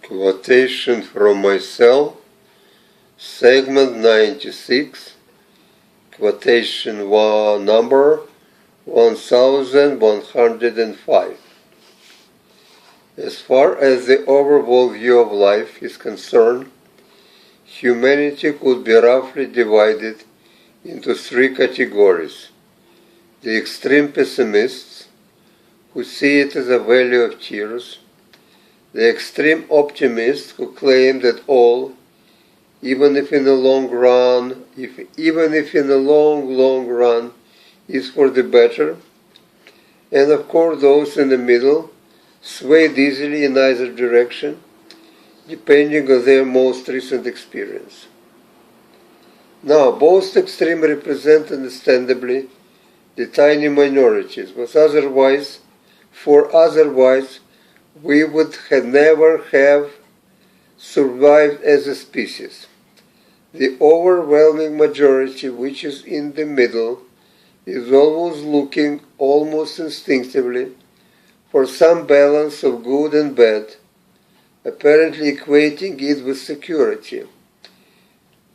Quotation from myself, segment 96, quotation number 1105. As far as the overall view of life is concerned, humanity could be roughly divided into three categories. The extreme pessimists, who see it as a valley of tears; the extreme optimists, who claim that all, even if in the long run, is for the better; and of course those in the middle, swayed easily in either direction, depending on their most recent experience. Now, both extremes represent understandably the tiny minorities, but otherwise we would never have survived as a species. The overwhelming majority, which is in the middle, is always looking, almost instinctively, for some balance of good and bad, apparently equating it with security,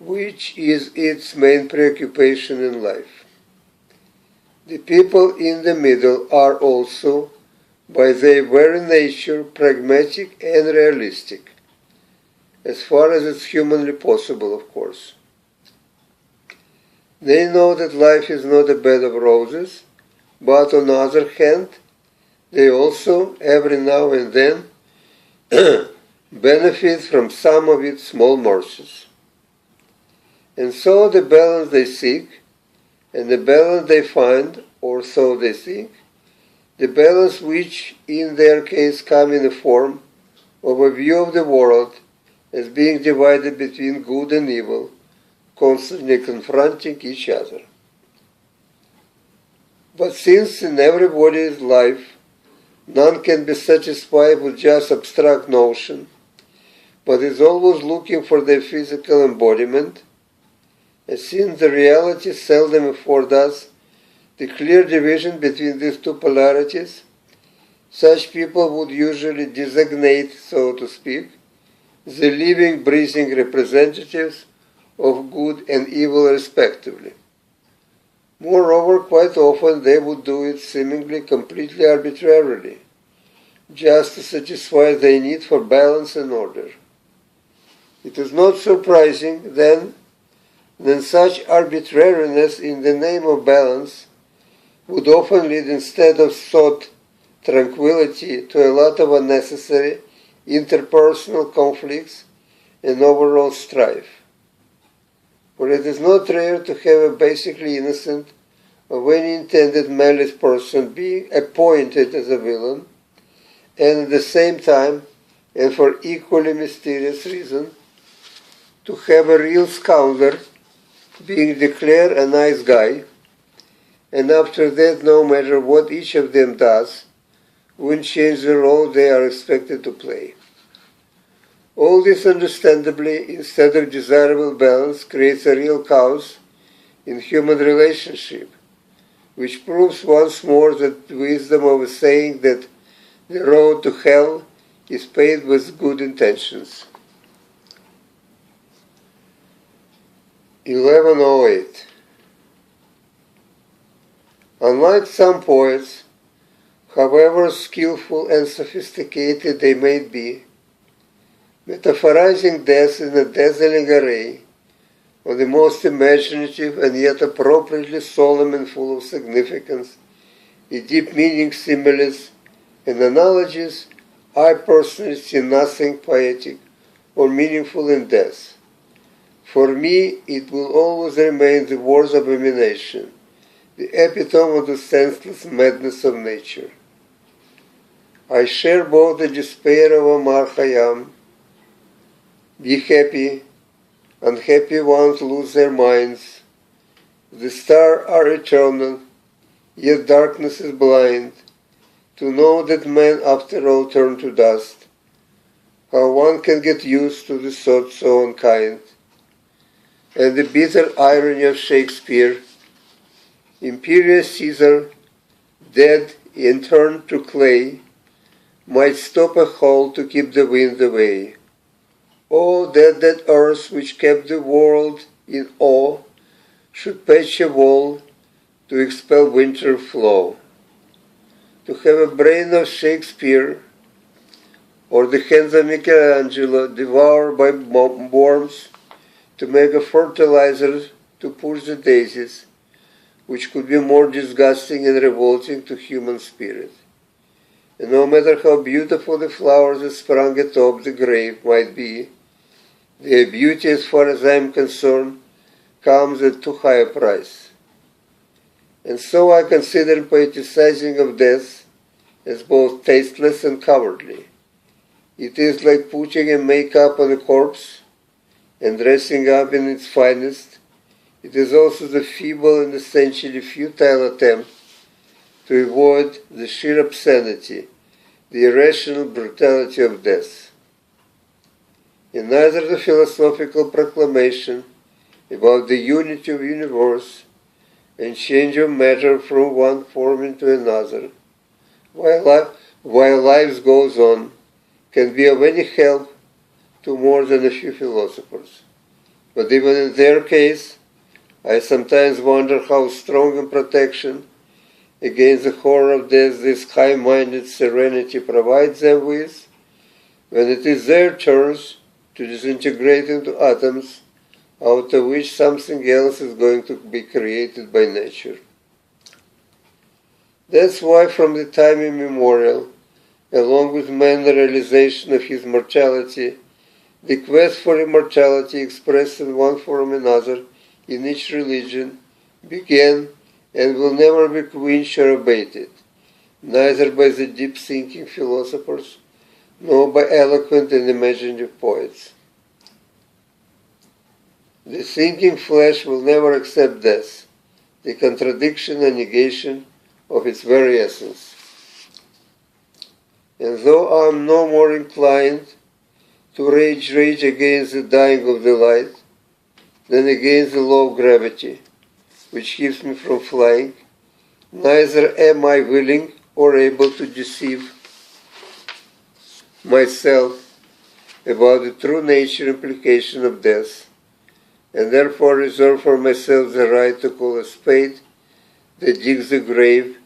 which is its main preoccupation in life. The people in the middle are also, by their very nature, pragmatic and realistic, as far as it's humanly possible, of course. They know that life is not a bed of roses, but on the other hand, they also, every now and then, benefit from some of its small mercies. And so the balance they seek, and the balance they find, or so they think, the balance which in their case come in the form of a view of the world as being divided between good and evil, constantly confronting each other. But since in everybody's life none can be satisfied with just abstract notion, but is always looking for their physical embodiment, and since the reality seldom affords us the clear division between these two polarities, such people would usually designate, so to speak, the living, breathing representatives of good and evil respectively. Moreover, quite often they would do it seemingly completely arbitrarily, just to satisfy their need for balance and order. It is not surprising, then, that such arbitrariness in the name of balance would often lead, instead of sought tranquility, to a lot of unnecessary interpersonal conflicts and overall strife. For it is not rare to have a basically innocent or any intended malice person being appointed as a villain, and at the same time, and for equally mysterious reason, to have a real scoundrel being declared a nice guy, and after that, no matter what each of them does, won't change the role they are expected to play. All this, understandably, instead of desirable balance, creates a real chaos in human relationship, which proves once more that wisdom of a saying that the road to hell is paved with good intentions. 1108. Unlike some poets, however skillful and sophisticated they may be, metaphorizing death in a dazzling array of the most imaginative and yet appropriately solemn and full of significance, the deep meaning similes and analogies, I personally see nothing poetic or meaningful in death. For me, it will always remain the worst abomination, the epitome of the senseless madness of nature. I share both the despair of Amar Khayyam, be happy, unhappy ones lose their minds, the stars are eternal, yet darkness is blind, to know that men after all turn to dust, how one can get used to the thought so unkind, and the bitter irony of Shakespeare, imperious Caesar, dead and turned to clay, might stop a hole to keep the wind away. Oh, that earth which kept the world in awe should patch a wall to expel winter flow. To have a brain of Shakespeare or the hands of Michelangelo devoured by worms to make a fertilizer to push the daisies, which could be more disgusting and revolting to human spirit. And no matter how beautiful the flowers that sprang atop the grave might be, their beauty, as far as I am concerned, comes at too high a price. And so I consider poeticizing of death as both tasteless and cowardly. It is like putting a make-up on a corpse and dressing up in its finest. It is also the feeble and essentially futile attempt to avoid the sheer obscenity, the irrational brutality of death. In neither the philosophical proclamation about the unity of the universe and change of matter from one form into another, while life goes on, can be of any help to more than a few philosophers. But even in their case, I sometimes wonder how strong a protection against the horror of death this high-minded serenity provides them with, when it is their turns to disintegrate into atoms out of which something else is going to be created by nature. That's why from the time immemorial, along with man's realization of his mortality, the quest for immortality expressed in one form or another in each religion began and will never be quenched or abated, neither by the deep-thinking philosophers, nor by eloquent and imaginative poets. The thinking flesh will never accept death, the contradiction and negation of its very essence. And though I am no more inclined to rage against the dying of the light than against the law of gravity, which keeps me from flying, neither am I willing or able to deceive myself about the true nature and implication of death, and therefore reserve for myself the right to call a spade that digs the grave,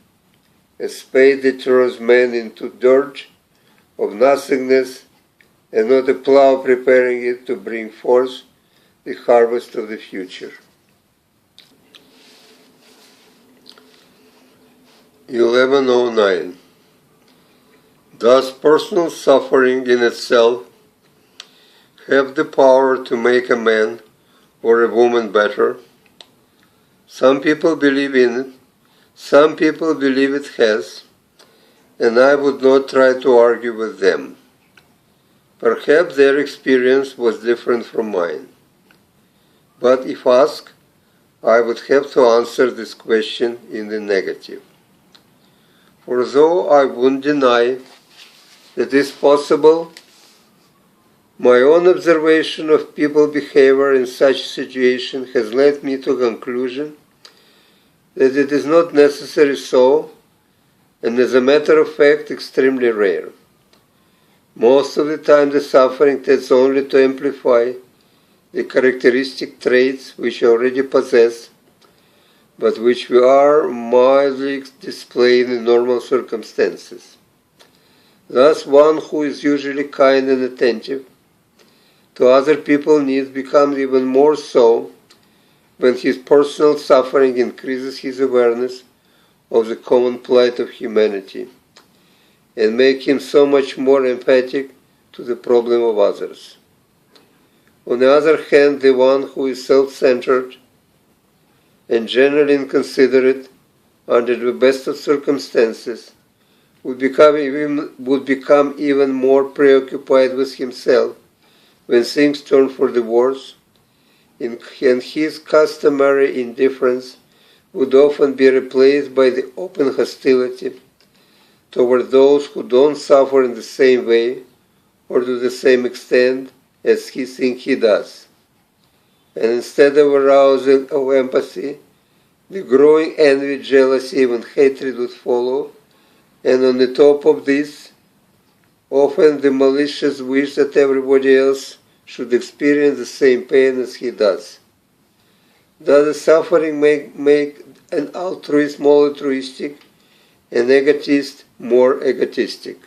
a spade that throws man into dirt of nothingness, and not a plow preparing it to bring forth the harvest of the future. 1109. Does personal suffering in itself have the power to make a man or a woman better? Some people believe in it, some people believe it has, and I would not try to argue with them. Perhaps their experience was different from mine. But if asked, I would have to answer this question in the negative. For though I wouldn't deny that it is possible, my own observation of people's behavior in such a situation has led me to the conclusion that it is not necessarily so, and as a matter of fact, extremely rare. Most of the time the suffering tends only to amplify the characteristic traits which we already possess, but which we are mildly displaying in normal circumstances. Thus one who is usually kind and attentive to other people's needs becomes even more so when his personal suffering increases his awareness of the common plight of humanity, and make him so much more empathic to the problem of others. On the other hand, the one who is self-centered and generally inconsiderate under the best of circumstances would become even more preoccupied with himself when things turn for the worse, and his customary indifference would often be replaced by the open hostility toward those who don't suffer in the same way or to the same extent as he thinks he does. And instead of arousal of empathy, the growing envy, jealousy, even hatred would follow, and on the top of this, often the malicious wish that everybody else should experience the same pain as he does? Does the suffering make an altruist more altruistic, an egotist more egotistic?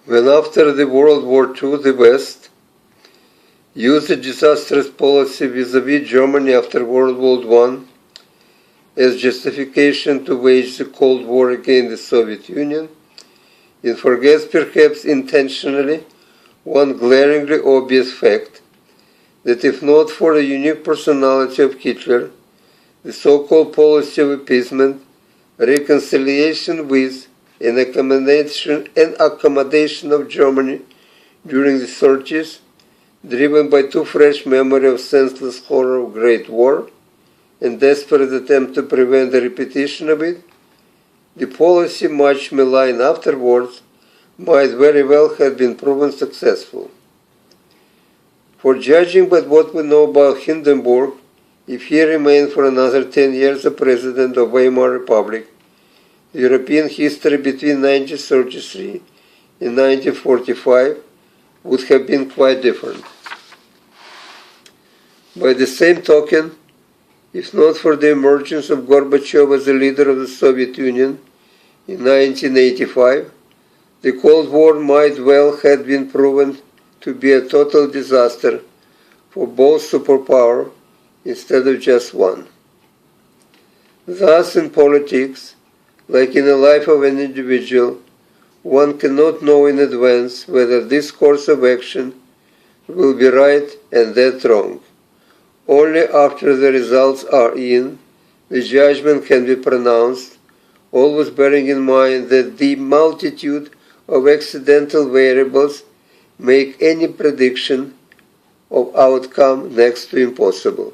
When after the World War II the West used a disastrous policy vis-à-vis Germany after World War I as justification to wage the Cold War against the Soviet Union, it forgets perhaps intentionally one glaringly obvious fact, that if not for the unique personality of Hitler, the so-called policy of appeasement, reconciliation with, and accommodation of Germany during the 30s, driven by too fresh memory of senseless horror of Great War and desperate attempt to prevent the repetition of it, the policy much maligned afterwards might very well have been proven successful. For judging by what we know about Hindenburg, if he remained for another 10 years the president of Weimar Republic, European history between 1933 and 1945 would have been quite different. By the same token, if not for the emergence of Gorbachev as the leader of the Soviet Union in 1985, the Cold War might well have been proven to be a total disaster for both superpowers instead of just one. Thus, in politics, like in the life of an individual, one cannot know in advance whether this course of action will be right and that wrong. Only after the results are in, the judgment can be pronounced, always bearing in mind that the multitude of accidental variables make any prediction of outcome next to impossible.